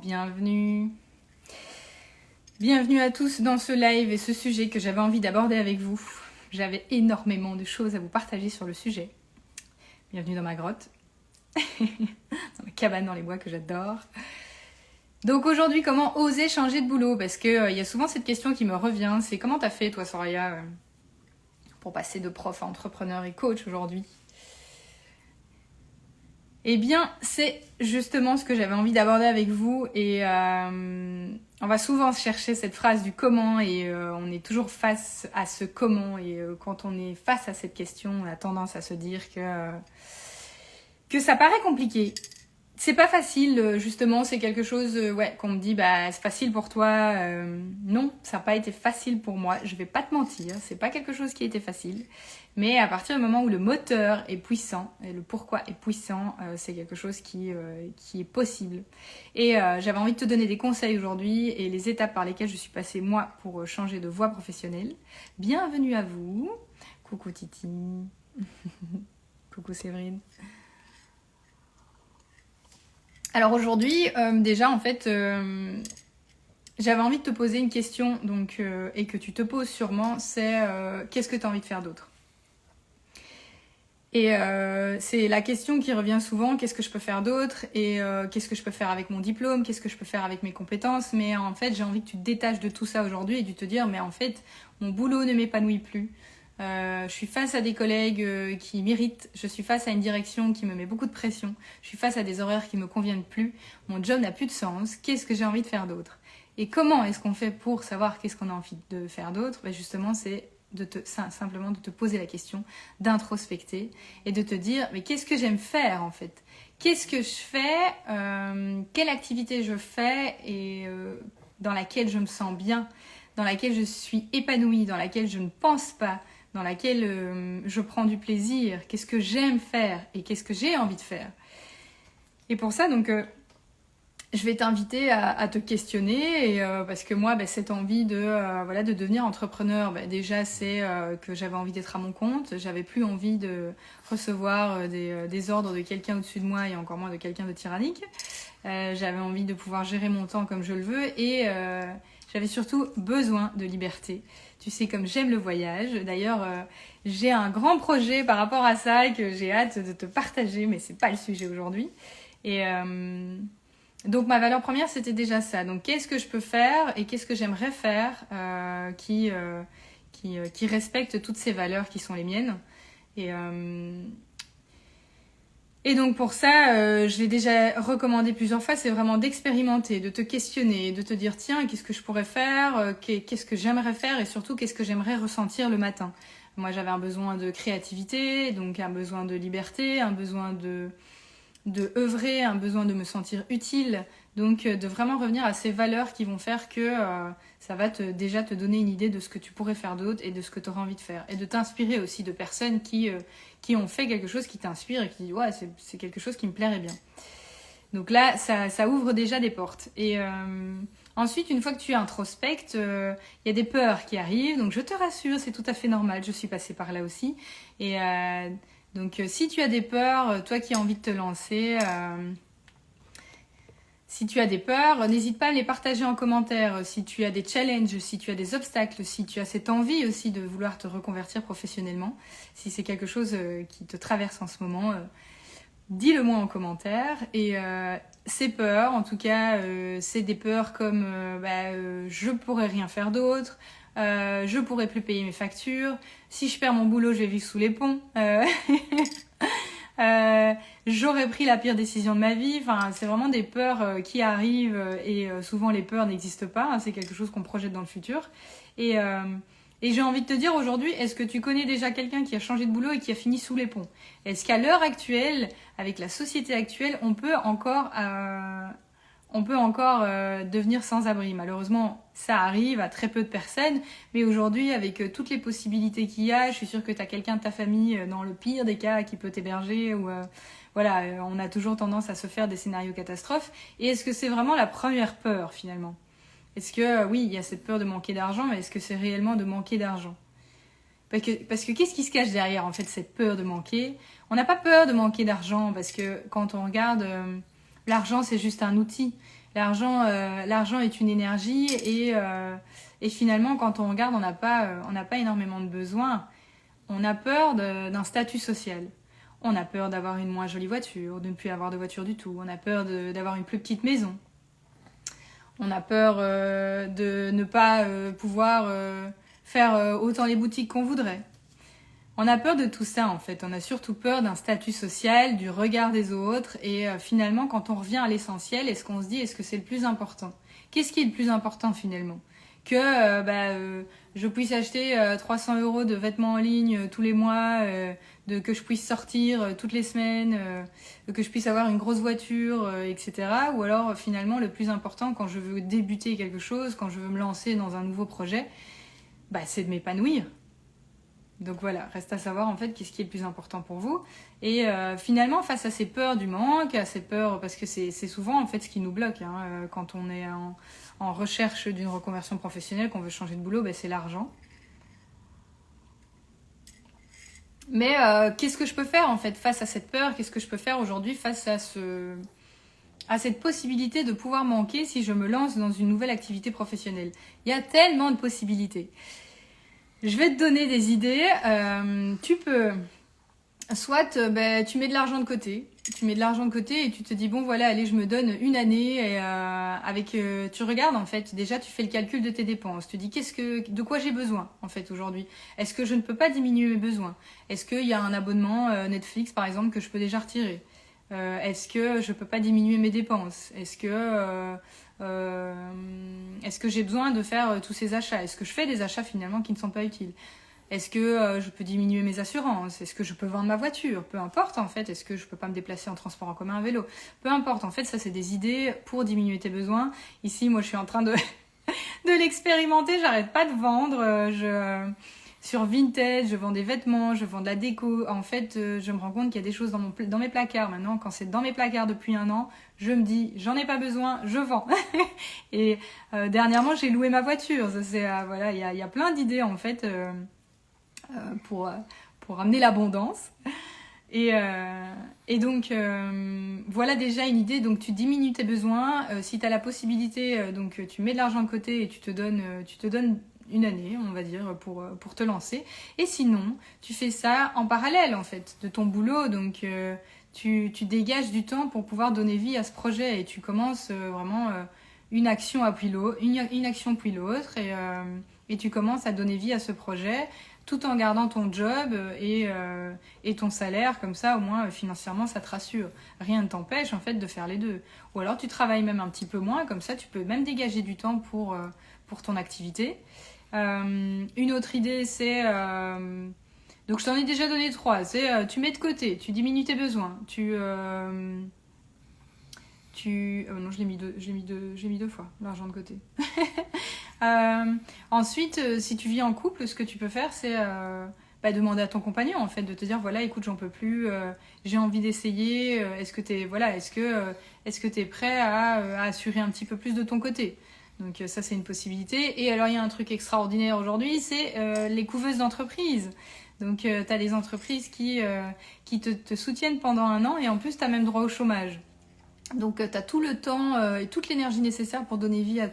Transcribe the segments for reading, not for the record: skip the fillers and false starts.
bienvenue. Bienvenue à tous dans ce live et ce sujet que j'avais envie d'aborder avec vous. J'avais énormément de choses à vous partager sur le sujet. Bienvenue dans ma grotte, dans ma cabane dans les bois que j'adore. Donc aujourd'hui, comment oser changer de boulot? Parce que y a souvent cette question qui me revient, c'est comment t'as fait toi Soraya pour passer de prof à entrepreneur et coach aujourd'hui? Eh bien, c'est justement ce que j'avais envie d'aborder avec vous et on va souvent chercher cette phrase du comment et on est toujours face à ce comment et quand on est face à cette question, on a tendance à se dire que ça paraît compliqué. C'est pas facile, justement, c'est quelque chose qu'on me dit, bah c'est facile pour toi. Non, ça n'a pas été facile pour moi, je vais pas te mentir, c'est pas quelque chose qui a été facile. Mais à partir du moment où le moteur est puissant, et le pourquoi est puissant, c'est quelque chose qui est possible. Et j'avais envie de te donner des conseils aujourd'hui et les étapes par lesquelles je suis passée moi pour changer de voie professionnelle. Bienvenue à vous. Coucou Titi. Coucou Séverine. Alors aujourd'hui, déjà en fait, j'avais envie de te poser une question donc, et que tu te poses sûrement, c'est qu'est-ce que tu as envie de faire d'autre? Et c'est la question qui revient souvent, qu'est-ce que je peux faire d'autre? Et qu'est-ce que je peux faire avec mon diplôme? Qu'est-ce que je peux faire avec mes compétences? Mais en fait, j'ai envie que tu te détaches de tout ça aujourd'hui et de te dire, mais en fait, mon boulot ne m'épanouit plus. Je suis face à des collègues qui m'irritent, je suis face à une direction qui me met beaucoup de pression, je suis face à des horaires qui me conviennent plus, mon job n'a plus de sens, qu'est-ce que j'ai envie de faire d'autre? Et comment est-ce qu'on fait pour savoir qu'est-ce qu'on a envie de faire d'autre? Ben justement, c'est simplement de te poser la question, d'introspecter et de te dire mais qu'est-ce que j'aime faire en fait? Qu'est-ce que je fais? Quelle activité je fais et dans laquelle je me sens bien, dans laquelle je suis épanouie, dans laquelle je ne pense pas, dans laquelle je prends du plaisir, qu'est-ce que j'aime faire et qu'est-ce que j'ai envie de faire. Et pour ça, donc, je vais t'inviter à te questionner, et, parce que moi, cette envie de devenir entrepreneur, déjà, c'est que j'avais envie d'être à mon compte, j'avais plus envie de recevoir des ordres de quelqu'un au-dessus de moi et encore moins de quelqu'un de tyrannique. J'avais envie de pouvoir gérer mon temps comme je le veux et j'avais surtout besoin de liberté. Tu sais, comme j'aime le voyage. D'ailleurs, j'ai un grand projet par rapport à ça que j'ai hâte de te partager, mais c'est pas le sujet aujourd'hui. Et donc, ma valeur première, c'était déjà ça. Donc, qu'est-ce que je peux faire et qu'est-ce que j'aimerais faire qui respecte toutes ces valeurs qui sont les miennes. Et donc pour ça, je l'ai déjà recommandé plusieurs fois, c'est vraiment d'expérimenter, de te questionner, de te dire tiens, qu'est-ce que je pourrais faire, qu'est-ce que j'aimerais faire et surtout qu'est-ce que j'aimerais ressentir le matin. Moi j'avais un besoin de créativité, donc un besoin de liberté, un besoin de œuvrer, un besoin de me sentir utile, donc de vraiment revenir à ces valeurs qui vont faire que ça va déjà te donner une idée de ce que tu pourrais faire d'autre et de ce que tu auras envie de faire. Et de t'inspirer aussi de personnes qui ont fait quelque chose qui t'inspire et qui disent ouais, c'est quelque chose qui me plairait bien. Donc là, ça ouvre déjà des portes. Et ensuite, une fois que tu introspectes, il y a des peurs qui arrivent. Donc je te rassure, c'est tout à fait normal. Je suis passée par là aussi. Et donc si tu as des peurs, toi qui as envie de te lancer... Si tu as des peurs, n'hésite pas à les partager en commentaire. Si tu as des challenges, si tu as des obstacles, si tu as cette envie aussi de vouloir te reconvertir professionnellement, si c'est quelque chose qui te traverse en ce moment, dis-le moi en commentaire. Et ces peurs, en tout cas, c'est des peurs comme je pourrais rien faire d'autre, je pourrais plus payer mes factures, si je perds mon boulot, je vais vivre sous les ponts. J'aurais pris la pire décision de ma vie. Enfin, c'est vraiment des peurs qui arrivent et souvent les peurs n'existent pas. Hein, c'est quelque chose qu'on projette dans le futur. Et j'ai envie de te dire aujourd'hui, est-ce que tu connais déjà quelqu'un qui a changé de boulot et qui a fini sous les ponts? Est-ce qu'à l'heure actuelle, avec la société actuelle, on peut encore devenir sans-abri? Malheureusement, ça arrive à très peu de personnes, mais aujourd'hui, avec toutes les possibilités qu'il y a, je suis sûre que tu as quelqu'un de ta famille, dans le pire des cas, qui peut t'héberger. Ou on a toujours tendance à se faire des scénarios catastrophes. Et est-ce que c'est vraiment la première peur, finalement? Est-ce que, oui, il y a cette peur de manquer d'argent, mais est-ce que c'est réellement de manquer d'argent? Parce que qu'est-ce qui se cache derrière, en fait, cette peur de manquer? On n'a pas peur de manquer d'argent, parce que quand on regarde... l'argent, c'est juste un outil. L'argent est une énergie et finalement, quand on regarde, on n'a pas énormément de besoins. On a peur d'un statut social. On a peur d'avoir une moins jolie voiture, de ne plus avoir de voiture du tout. On a peur d'avoir une plus petite maison. On a peur de ne pas pouvoir faire autant les boutiques qu'on voudrait. On a peur de tout ça en fait. On a surtout peur d'un statut social, du regard des autres. Et finalement, quand on revient à l'essentiel, est-ce qu'on se dit, est-ce que c'est le plus important? Qu'est-ce qui est le plus important finalement? Que je puisse acheter 300 € de vêtements en ligne tous les mois, que je puisse sortir toutes les semaines, que je puisse avoir une grosse voiture, etc. Ou alors finalement le plus important quand je veux débuter quelque chose, quand je veux me lancer dans un nouveau projet, c'est de m'épanouir. Donc voilà, reste à savoir en fait qu'est-ce qui est le plus important pour vous. Et finalement, face à ces peurs du manque, à ces peurs, parce que c'est souvent en fait ce qui nous bloque quand on est en recherche d'une reconversion professionnelle, qu'on veut changer de boulot, c'est l'argent. Mais qu'est-ce que je peux faire en fait face à cette peur? Qu'est-ce que je peux faire aujourd'hui face à cette possibilité de pouvoir manquer si je me lance dans une nouvelle activité professionnelle? Il y a tellement de possibilités. Je vais te donner des idées. Tu peux, soit tu mets de l'argent de côté. Tu mets de l'argent de côté et tu te dis, bon voilà, allez, je me donne une année. Et tu regardes en fait, déjà tu fais le calcul de tes dépenses. Tu dis, de quoi j'ai besoin en fait aujourd'hui? Est-ce que je ne peux pas diminuer mes besoins? Est-ce qu'il y a un abonnement Netflix par exemple que je peux déjà retirer? Est-ce que je peux pas diminuer mes dépenses? Est-ce que j'ai besoin de faire tous ces achats? Est-ce que je fais des achats finalement qui ne sont pas utiles? Est-ce que je peux diminuer mes assurances? Est-ce que je peux vendre ma voiture? Peu importe en fait. Est-ce que je peux pas me déplacer en transport en commun à vélo? Peu importe en fait, ça c'est des idées pour diminuer tes besoins. Ici, moi je suis en train de l'expérimenter, j'arrête pas de vendre. Sur Vinted, je vends des vêtements, je vends de la déco. En fait, je me rends compte qu'il y a des choses dans mes placards. Maintenant, quand c'est dans mes placards depuis 1 an, je me dis, j'en ai pas besoin, je vends. Et dernièrement, j'ai loué ma voiture. Ça, voilà, il y a plein d'idées en fait pour amener l'abondance. Et donc, voilà déjà une idée. Donc, tu diminues tes besoins. Si tu as la possibilité, donc tu mets de l'argent de côté et tu te donnes une année, on va dire, pour te lancer. Et sinon, tu fais ça en parallèle, en fait, de ton boulot. Donc, tu dégages du temps pour pouvoir donner vie à ce projet. Et tu commences vraiment une action puis l'autre. Et tu commences à donner vie à ce projet tout en gardant ton job et ton salaire. Comme ça, au moins, financièrement, ça te rassure. Rien ne t'empêche, en fait, de faire les deux. Ou alors, tu travailles même un petit peu moins. Comme ça, tu peux même dégager du temps pour ton activité. Une autre idée, c'est... donc, je t'en ai déjà donné 3. C'est tu mets de côté, tu diminues tes besoins. Non, je l'ai mis 2 fois, l'argent de côté. Ensuite, si tu vis en couple, ce que tu peux faire, c'est demander à ton compagnon, en fait, de te dire, voilà, écoute, j'en peux plus, j'ai envie d'essayer, est-ce que t'es prêt à assurer un petit peu plus de ton côté? Donc ça, c'est une possibilité. Et alors, il y a un truc extraordinaire aujourd'hui, c'est les couveuses d'entreprise. Donc, tu as des entreprises qui te soutiennent pendant 1 an et en plus, tu as même droit au chômage. Donc, tu as tout le temps et toute l'énergie nécessaire pour donner vie à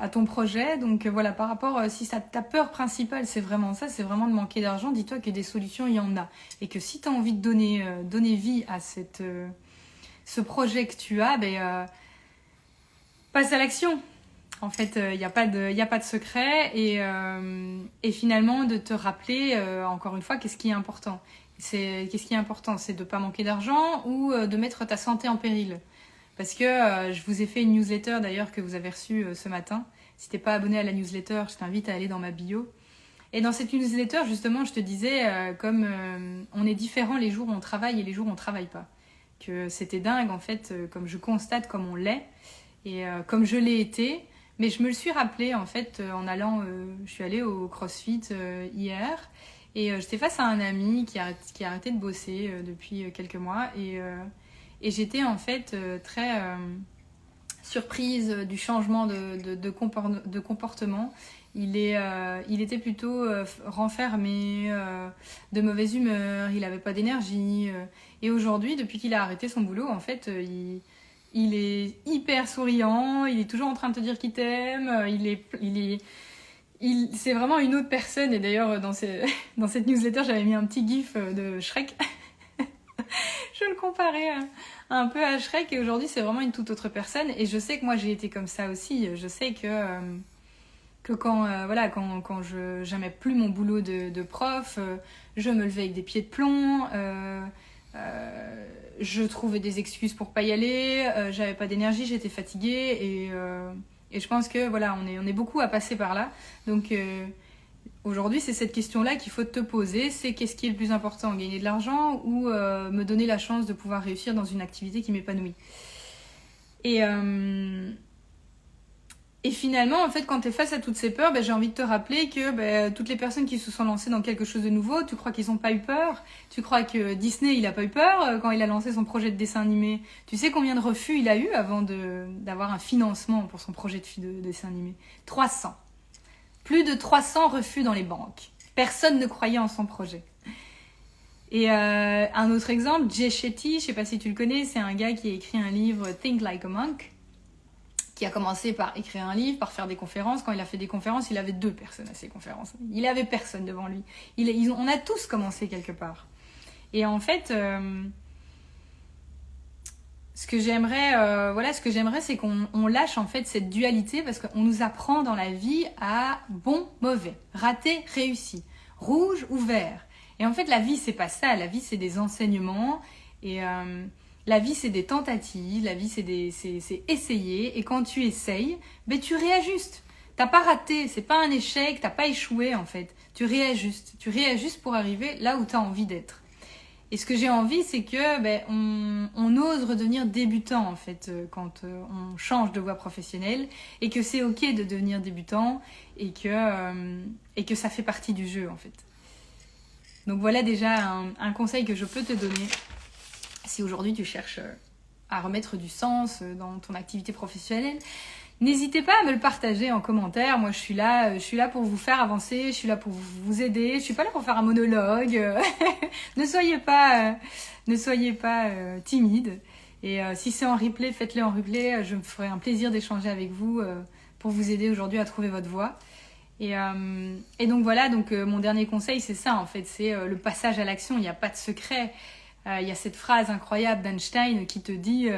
ton projet. Donc, voilà, par rapport, si ta peur principale, c'est vraiment ça, c'est vraiment de manquer d'argent, dis-toi que des solutions, il y en a. Et que si tu as envie de donner vie à ce projet que tu as, passe à l'action. En fait, il n'y a pas de secret et finalement de te rappeler encore une fois qu'est-ce qui est important. Qu'est-ce qui est important, c'est de ne pas manquer d'argent ou de mettre ta santé en péril. Parce que je vous ai fait une newsletter d'ailleurs que vous avez reçue ce matin. Si t'es pas abonné à la newsletter, je t'invite à aller dans ma bio. Et dans cette newsletter, justement, je te disais comme on est différents les jours où on travaille et les jours où on travaille pas. Que c'était dingue en fait, comme je constate comme on l'est. Et comme je l'ai été, mais je me le suis rappelé en fait en allant, je suis allée au CrossFit hier et j'étais face à un ami qui a arrêté de bosser depuis quelques mois et j'étais en fait très surprise du changement de comportement. Il était plutôt renfermé, de mauvaise humeur, il n'avait pas d'énergie et aujourd'hui, depuis qu'il a arrêté son boulot, en fait, il est hyper souriant, il est toujours en train de te dire qu'il t'aime, c'est vraiment une autre personne. Et d'ailleurs, dans cette newsletter, j'avais mis un petit gif de Shrek. Je le comparais un peu à Shrek, et aujourd'hui, c'est vraiment une toute autre personne. Et je sais que moi, j'ai été comme ça aussi. Je sais que quand je j'aimais plus mon boulot de prof, je me levais avec des pieds de plomb, je trouvais des excuses pour pas y aller, j'avais pas d'énergie, j'étais fatiguée, et je pense que voilà, on est beaucoup à passer par là. Donc aujourd'hui, c'est cette question-là qu'il faut te poser, c'est qu'est-ce qui est le plus important, gagner de l'argent ou me donner la chance de pouvoir réussir dans une activité qui m'épanouit. Et finalement, en fait, quand tu es face à toutes ces peurs, j'ai envie de te rappeler que toutes les personnes qui se sont lancées dans quelque chose de nouveau, tu crois qu'ils n'ont pas eu peur? Tu crois que Disney, il n'a pas eu peur quand il a lancé son projet de dessin animé? Tu sais combien de refus il a eu avant d'avoir un financement pour son projet de dessin animé? 300. Plus de 300 refus dans les banques. Personne ne croyait en son projet. Et un autre exemple, Jay Shetty, je sais pas si tu le connais, c'est un gars qui a écrit un livre Think Like a Monk, qui a commencé par écrire un livre, par faire des conférences. Quand il a fait des conférences, il avait 2 personnes à ses conférences. Il avait personne devant lui. On a tous commencé quelque part. Et en fait, ce que j'aimerais, c'est qu'on lâche en fait cette dualité, parce qu'on nous apprend dans la vie à bon, mauvais, raté, réussi, rouge ou vert. Et en fait, la vie, c'est pas ça. La vie, c'est des enseignements. Et la vie, c'est des tentatives. La vie, c'est essayer. Et quand tu essayes, tu réajustes. T'as pas raté. C'est pas un échec. T'as pas échoué, en fait. Tu réajustes. Tu réajustes pour arriver là où t'as envie d'être. Et ce que j'ai envie, c'est que on ose redevenir débutant, en fait, quand on change de voie professionnelle, et que c'est ok de devenir débutant, et que ça fait partie du jeu, en fait. Donc voilà déjà un conseil que je peux te donner si aujourd'hui tu cherches à remettre du sens dans ton activité professionnelle. N'hésitez pas à me le partager en commentaire. Moi, je suis là pour vous faire avancer, je suis là pour vous aider. Je suis pas là pour faire un monologue. Ne soyez pas timide. Et si c'est en replay, faites-le en replay. Je me ferai un plaisir d'échanger avec vous pour vous aider aujourd'hui à trouver votre voie. Et donc voilà, mon dernier conseil, c'est ça en fait, c'est le passage à l'action. Il n'y a pas de secret. Il y a cette phrase incroyable d'Einstein qui te dit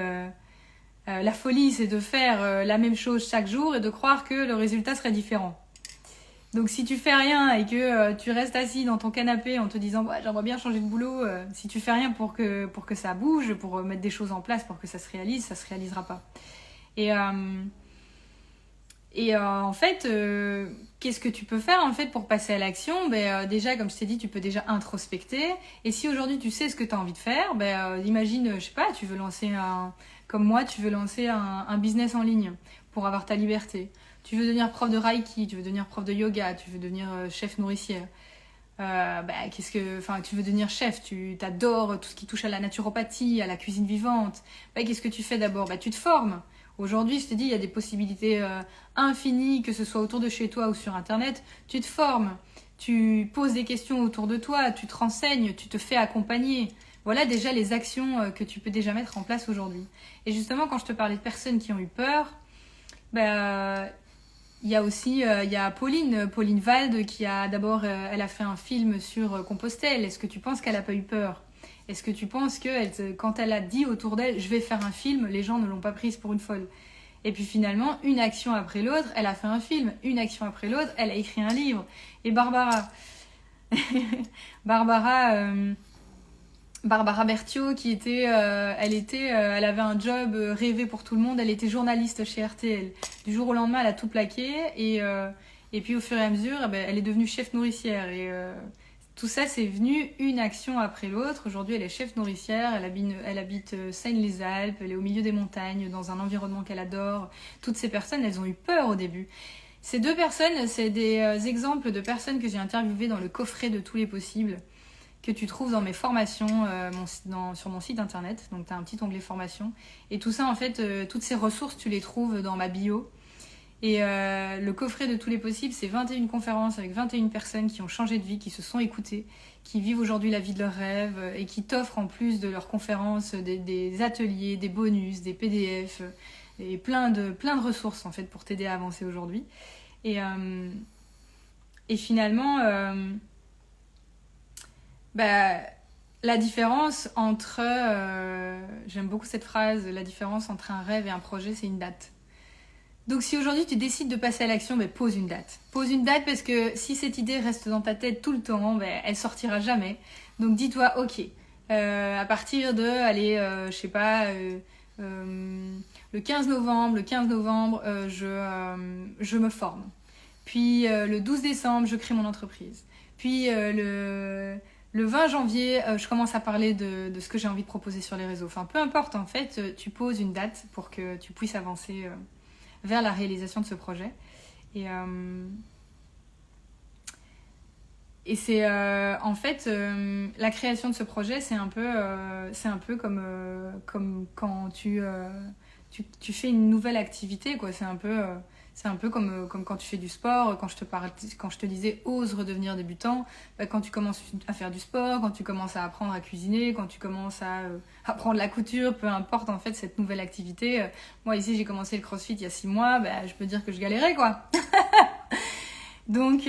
la folie, c'est de faire la même chose chaque jour et de croire que le résultat serait différent. Donc si tu fais rien et que tu restes assis dans ton canapé en te disant j'aimerais bien changer de boulot, si tu fais rien pour que ça bouge, pour mettre des choses en place pour que ça se réalisera pas. Et en fait, qu'est-ce que tu peux faire en fait pour passer à l'action? Déjà, comme je t'ai dit, tu peux déjà introspecter. Et si aujourd'hui tu sais ce que tu as envie de faire, imagine, je sais pas, tu veux lancer comme moi, tu veux lancer un business en ligne pour avoir ta liberté. Tu veux devenir prof de Reiki, tu veux devenir prof de yoga, tu veux devenir chef nourricière. Tu veux devenir chef, tu t'adores tout ce qui touche à la naturopathie, à la cuisine vivante. Qu'est-ce que tu fais d'abord? Tu te formes. Aujourd'hui, je te dis, il y a des possibilités infinies, que ce soit autour de chez toi ou sur Internet. Tu te formes, tu poses des questions autour de toi, tu te renseignes, tu te fais accompagner. Voilà déjà les actions que tu peux déjà mettre en place aujourd'hui. Et justement, quand je te parlais de personnes qui ont eu peur, il y a aussi il y a Pauline Wald qui a d'abord, elle a fait un film sur Compostelle. Est-ce que tu penses qu'elle n'a pas eu peur? Est-ce que tu penses que quand elle a dit autour d'elle « je vais faire un film », les gens ne l'ont pas prise pour une folle? Et puis finalement, une action après l'autre, elle a fait un film. Une action après l'autre, elle a écrit un livre. Et Barbara Berthiaud, qui était, elle avait un job rêvé pour tout le monde. Elle était journaliste chez RTL. Du jour au lendemain, elle a tout plaqué. Et puis au fur et à mesure, elle est devenue chef nourricière. Et tout ça, c'est venu une action après l'autre. Aujourd'hui, elle est chef nourricière, elle habite Seine-les-Alpes, elle est au milieu des montagnes, dans un environnement qu'elle adore. Toutes ces personnes, elles ont eu peur au début. Ces 2 personnes, c'est des exemples de personnes que j'ai interviewées dans le coffret de tous les possibles, que tu trouves dans mes formations sur mon site internet. Donc, tu as un petit onglet formation. Et tout ça, en fait, toutes ces ressources, tu les trouves dans ma bio. Et le coffret de tous les possibles, c'est 21 conférences avec 21 personnes qui ont changé de vie, qui se sont écoutées, qui vivent aujourd'hui la vie de leurs rêves et qui t'offrent en plus de leurs conférences des ateliers, des bonus, des PDF et plein de ressources en fait pour t'aider à avancer aujourd'hui. Et finalement, la différence entre... j'aime beaucoup cette phrase, la différence entre un rêve et un projet, c'est une date. Donc si aujourd'hui tu décides de passer à l'action, pose une date. Pose une date parce que si cette idée reste dans ta tête tout le temps, elle sortira jamais. Donc dis-toi, ok, à partir de, le 15 novembre, je me forme. Puis le 12 décembre, je crée mon entreprise. Puis le 20 janvier, je commence à parler de ce que j'ai envie de proposer sur les réseaux. Enfin, peu importe, en fait, tu poses une date pour que tu puisses avancer vers la réalisation de ce projet. Et c'est en fait la création de ce projet, c'est un peu comme quand tu fais une nouvelle activité, quoi. C'est un peu comme quand tu fais du sport, quand je te disais ose redevenir débutant, quand tu commences à faire du sport, quand tu commences à apprendre à cuisiner, quand tu commences à apprendre la couture, peu importe en fait cette nouvelle activité. Moi ici j'ai commencé le CrossFit il y a 6 mois, je peux dire que je galérais quoi. Donc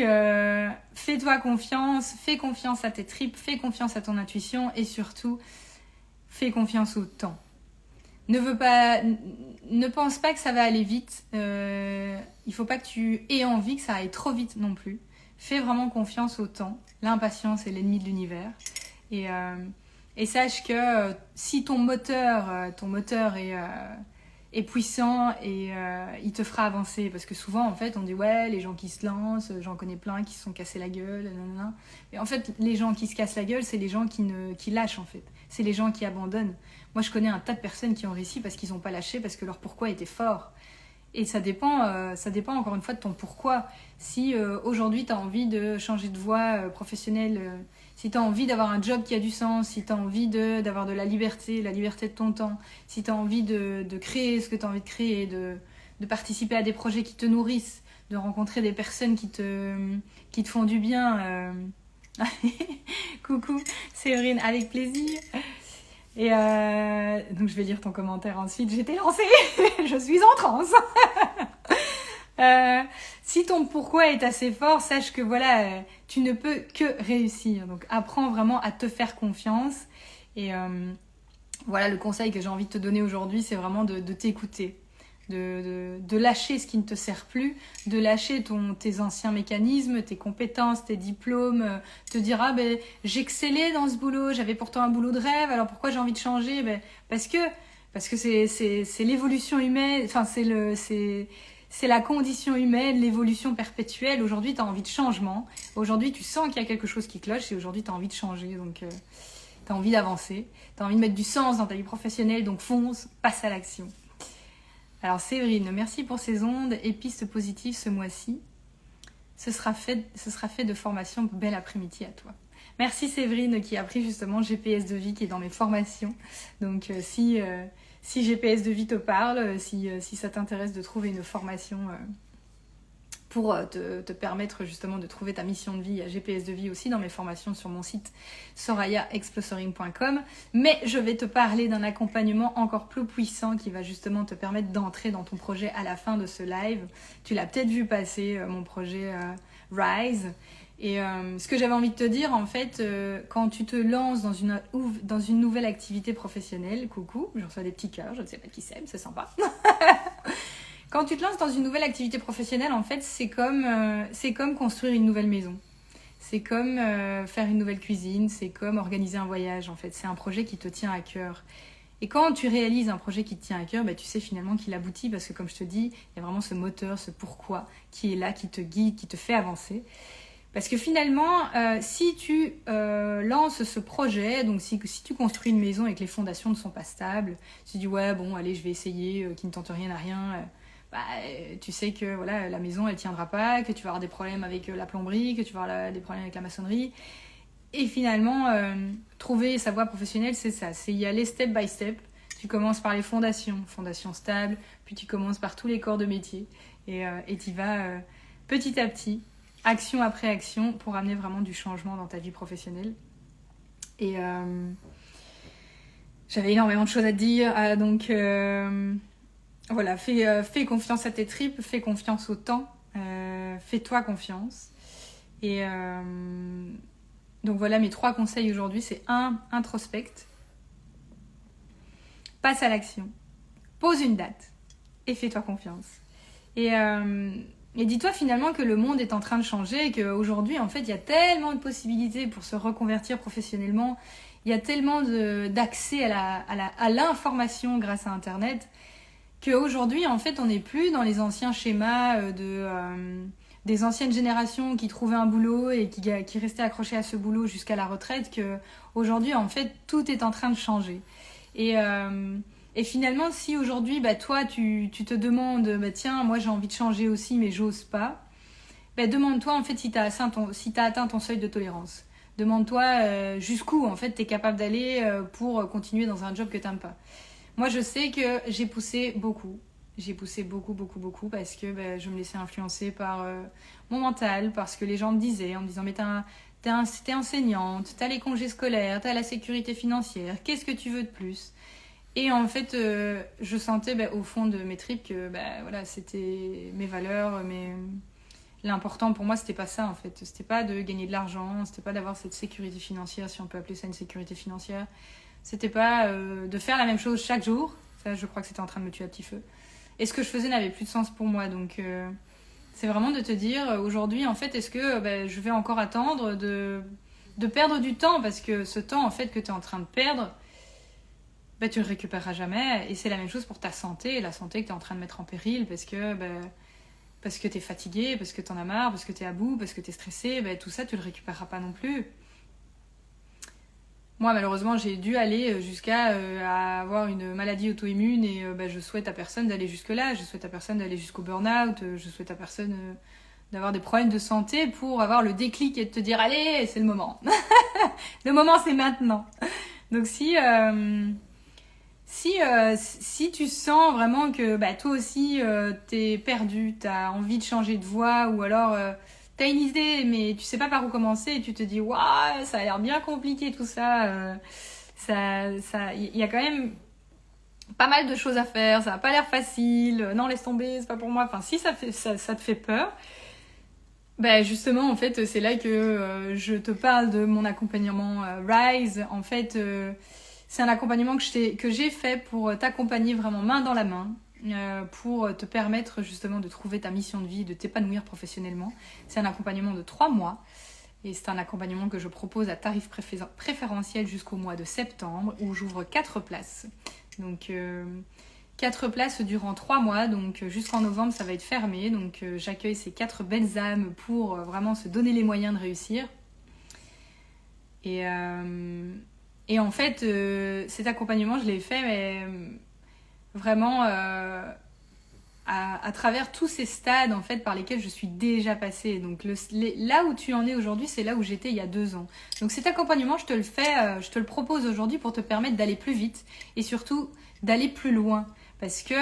fais-toi confiance, fais confiance à tes tripes, fais confiance à ton intuition et surtout fais confiance au temps. Ne pense pas que ça va aller vite. Il faut pas que tu aies envie que ça aille trop vite non plus. Fais vraiment confiance au temps. L'impatience est l'ennemi de l'univers. Et sache que si ton moteur est puissant et il te fera avancer. Parce que souvent, en fait, on dit ouais, les gens qui se lancent, j'en connais plein qui se sont cassés la gueule. Nanana. Mais en fait, les gens qui se cassent la gueule, c'est les gens qui lâchent en fait. C'est les gens qui abandonnent. Moi, je connais un tas de personnes qui ont réussi parce qu'ils n'ont pas lâché, parce que leur pourquoi était fort. Et ça dépend encore une fois de ton pourquoi. Si aujourd'hui, tu as envie de changer de voie professionnelle, si tu as envie d'avoir un job qui a du sens, si tu as envie d'avoir de la liberté de ton temps, si tu as envie de créer ce que tu as envie de créer, de participer à des projets qui te nourrissent, de rencontrer des personnes qui te font du bien. Coucou Séverine, avec plaisir. Et donc je vais lire ton commentaire ensuite. J'étais lancée, je suis en transe. Si ton pourquoi est assez fort, sache que voilà, tu ne peux que réussir. Donc apprends vraiment à te faire confiance. Et voilà, le conseil que j'ai envie de te donner aujourd'hui, c'est vraiment de t'écouter. De lâcher ce qui ne te sert plus, de lâcher tes anciens mécanismes, tes compétences, tes diplômes, te dire j'excellais dans ce boulot, j'avais pourtant un boulot de rêve, alors pourquoi j'ai envie de changer? Parce que c'est l'évolution humaine, enfin c'est la condition humaine, l'évolution perpétuelle. Aujourd'hui tu as envie de changement, aujourd'hui tu sens qu'il y a quelque chose qui cloche et aujourd'hui tu as envie de changer, donc tu as envie d'avancer, tu as envie de mettre du sens dans ta vie professionnelle, donc fonce, passe à l'action. Alors Séverine, merci pour ces ondes et pistes positives ce mois-ci. Ce sera fait de formation. Bel après-midi à toi. Merci Séverine qui a pris justement GPS de vie qui est dans mes formations. Donc si GPS de vie te parle, si ça t'intéresse de trouver une formation pour te permettre justement de trouver ta mission de vie, il y a GPS de vie aussi dans mes formations sur mon site sorayaexplosoring.com. Mais je vais te parler d'un accompagnement encore plus puissant qui va justement te permettre d'entrer dans ton projet à la fin de ce live. Tu l'as peut-être vu passer, mon projet Rise. Et ce que j'avais envie de te dire, en fait, quand tu te lances dans une nouvelle activité professionnelle, coucou, je reçois des petits cœurs, je ne sais pas qui c'est sympa. Quand tu te lances dans une nouvelle activité professionnelle, en fait, c'est comme construire une nouvelle maison. C'est comme faire une nouvelle cuisine, c'est comme organiser un voyage, en fait. C'est un projet qui te tient à cœur. Et quand tu réalises un projet qui te tient à cœur, tu sais finalement qu'il aboutit parce que, comme je te dis, il y a vraiment ce moteur, ce pourquoi qui est là, qui te guide, qui te fait avancer. Parce que finalement, si tu lances ce projet, donc si tu construis une maison et que les fondations ne sont pas stables, tu dis ouais bon allez je vais essayer, qui ne tente rien à rien, tu sais que voilà la maison elle tiendra pas, que tu vas avoir des problèmes avec la plomberie, que tu vas avoir des problèmes avec la maçonnerie. Et finalement, trouver sa voie professionnelle, c'est ça, c'est y aller step by step. Tu commences par les fondations stables, puis tu commences par tous les corps de métier. Et tu vas petit à petit, action après action, pour amener vraiment du changement dans ta vie professionnelle. Et j'avais énormément de choses à te dire. Donc voilà, fais confiance à tes tripes, fais confiance au temps, fais-toi confiance. Et donc voilà, mes 3 conseils aujourd'hui, c'est 1, introspecte, passe à l'action, pose une date et fais-toi confiance. Et dis-toi finalement que le monde est en train de changer et qu'aujourd'hui, en fait, il y a tellement de possibilités pour se reconvertir professionnellement. Il y a tellement d'accès à l'information grâce à Internet qu'aujourd'hui, en fait, on n'est plus dans les anciens schémas des anciennes générations qui trouvaient un boulot et qui restaient accrochés à ce boulot jusqu'à la retraite. Qu'aujourd'hui, en fait, tout est en train de changer. Et finalement, si aujourd'hui, toi, tu te demandes, tiens, moi j'ai envie de changer aussi, mais j'ose pas, demande-toi en fait si tu as atteint ton seuil de tolérance. Demande-toi jusqu'où en fait tu es capable d'aller pour continuer dans un job que tu n'aimes pas. Moi, je sais que j'ai poussé beaucoup. J'ai poussé beaucoup parce que je me laissais influencer par mon mental, parce que les gens me disaient, en me disant, mais t'es enseignante, t'as les congés scolaires, t'as la sécurité financière, qu'est-ce que tu veux de plus ? Et en fait, je sentais au fond de mes tripes que voilà, c'était mes valeurs, l'important pour moi, c'était pas ça en fait. C'était pas de gagner de l'argent, c'était pas d'avoir cette sécurité financière, si on peut appeler ça une sécurité financière. C'était pas de faire la même chose chaque jour. Ça, je crois que c'était en train de me tuer à petit feu. Et ce que je faisais n'avait plus de sens pour moi. Donc, c'est vraiment de te dire, aujourd'hui, en fait, est-ce que je vais encore attendre de perdre du temps ? Parce que ce temps, en fait, que tu es en train de perdre, tu le récupéreras jamais. Et c'est la même chose pour ta santé, la santé que tu es en train de mettre en péril parce que tu es fatigué, parce que tu en as marre, parce que tu es à bout, parce que tu es stressé. Tout ça, tu le récupéreras pas non plus. Moi, malheureusement, j'ai dû aller jusqu'à avoir une maladie auto-immune et je souhaite à personne d'aller jusque-là. Je souhaite à personne d'aller jusqu'au burn-out. Je souhaite à personne d'avoir des problèmes de santé pour avoir le déclic et de te dire « Allez, c'est le moment !» Le moment, c'est maintenant. Donc, si tu sens vraiment que toi aussi, t'es perdu, t'as envie de changer de voie ou alors... t'as une idée, mais tu sais pas par où commencer et tu te dis « Waouh, ça a l'air bien compliqué tout ça. » Il y a quand même pas mal de choses à faire, ça n'a pas l'air facile. Non, laisse tomber, c'est pas pour moi. Enfin, si ça te fait peur, justement, en fait, c'est là que je te parle de mon accompagnement Rise. En fait, c'est un accompagnement que j'ai fait pour t'accompagner vraiment main dans la main. Pour te permettre justement de trouver ta mission de vie, de t'épanouir professionnellement. C'est un accompagnement de 3 mois et c'est un accompagnement que je propose à tarif préférentiel jusqu'au mois de septembre où j'ouvre 4 places. Donc 4 places durant 3 mois, donc jusqu'en novembre ça va être fermé. Donc j'accueille ces 4 belles âmes pour vraiment se donner les moyens de réussir. Et en fait cet accompagnement je l'ai fait vraiment à travers tous ces stades en fait par lesquels je suis déjà passée. Donc là où tu en es aujourd'hui, c'est là où j'étais il y a 2 ans. Donc cet accompagnement, je te le propose aujourd'hui pour te permettre d'aller plus vite et surtout d'aller plus loin. Parce que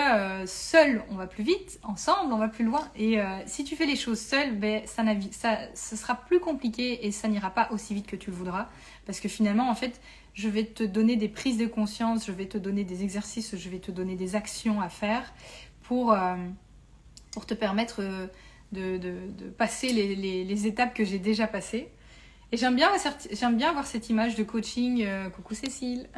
seul, on va plus vite, ensemble, on va plus loin. Et si tu fais les choses seul, ça sera plus compliqué et ça n'ira pas aussi vite que tu le voudras. Parce que finalement, en fait, je vais te donner des prises de conscience, je vais te donner des exercices, je vais te donner des actions à faire pour te permettre de passer les étapes que j'ai déjà passées. Et j'aime bien avoir cette image de coaching. Coucou Cécile.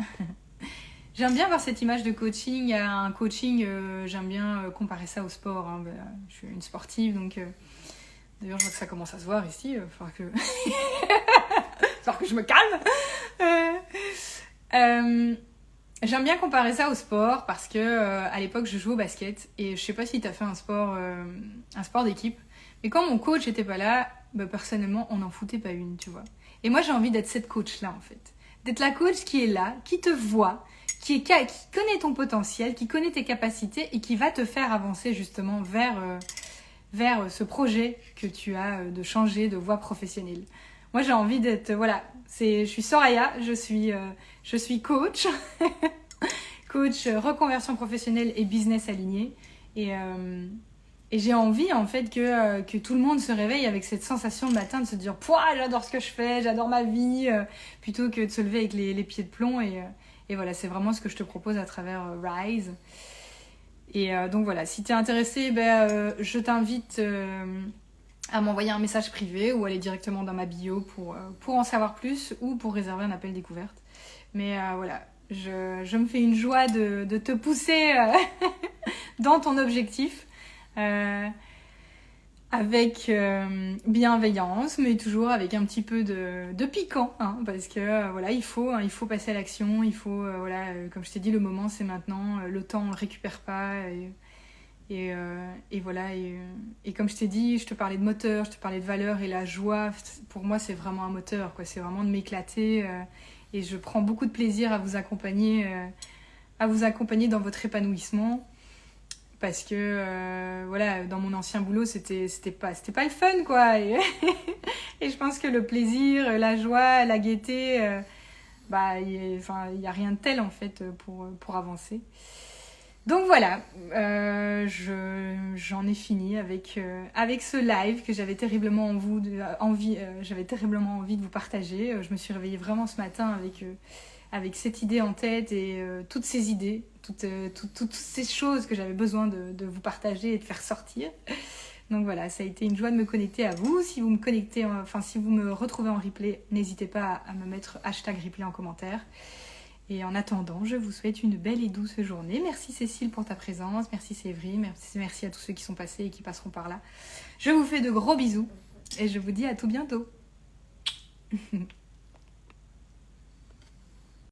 J'aime bien avoir cette image de coaching. Un coaching, j'aime bien comparer ça au sport. Hein. Je suis une sportive, donc... D'ailleurs, je vois que ça commence à se voir ici. Il va falloir que je me calme. J'aime bien comparer ça au sport parce que à l'époque, je jouais au basket. Et je sais pas si tu as fait un sport d'équipe. Mais quand mon coach était pas là, personnellement, on n'en foutait pas une, tu vois. Et moi, j'ai envie d'être cette coach-là, en fait. D'être la coach qui est là, qui te voit, qui connaît ton potentiel, qui connaît tes capacités et qui va te faire avancer justement vers ce projet que tu as de changer de voie professionnelle. Moi, j'ai envie d'être... Voilà, je suis Soraya, je suis coach. coach reconversion professionnelle et business aligné. Et j'ai envie en fait que tout le monde se réveille avec cette sensation le matin de se dire pouah, j'adore ce que je fais, j'adore ma vie, plutôt que de se lever avec les pieds de plomb. Et voilà, c'est vraiment ce que je te propose à travers Rise. Et donc voilà, si tu es intéressé, je t'invite à m'envoyer un message privé ou aller directement dans ma bio pour en savoir plus ou pour réserver un appel découverte. Mais voilà, je me fais une joie de te pousser dans ton objectif. Avec bienveillance, mais toujours avec un petit peu de piquant, hein, parce que voilà, il faut passer à l'action, il faut, comme je t'ai dit, le moment c'est maintenant, le temps on le récupère pas, et voilà, et comme je t'ai dit, je te parlais de moteur, je te parlais de valeur, et la joie, pour moi c'est vraiment un moteur, quoi, c'est vraiment de m'éclater, et je prends beaucoup de plaisir à vous accompagner dans votre épanouissement. Parce que voilà, dans mon ancien boulot, c'était pas le fun, quoi. Et je pense que le plaisir, la joie, la gaieté, il y a rien de tel en fait pour avancer. Donc voilà, j'en ai fini avec ce live que j'avais terriblement envie de vous partager. Je me suis réveillée vraiment ce matin avec cette idée en tête et toutes ces idées, toutes ces choses que j'avais besoin de vous partager et de faire sortir. Donc voilà, ça a été une joie de me connecter à vous. Si vous me retrouvez en replay, n'hésitez pas à me mettre #replay en commentaire. Et en attendant, je vous souhaite une belle et douce journée. Merci Cécile pour ta présence, merci Séverine, merci à tous ceux qui sont passés et qui passeront par là. Je vous fais de gros bisous et je vous dis à tout bientôt.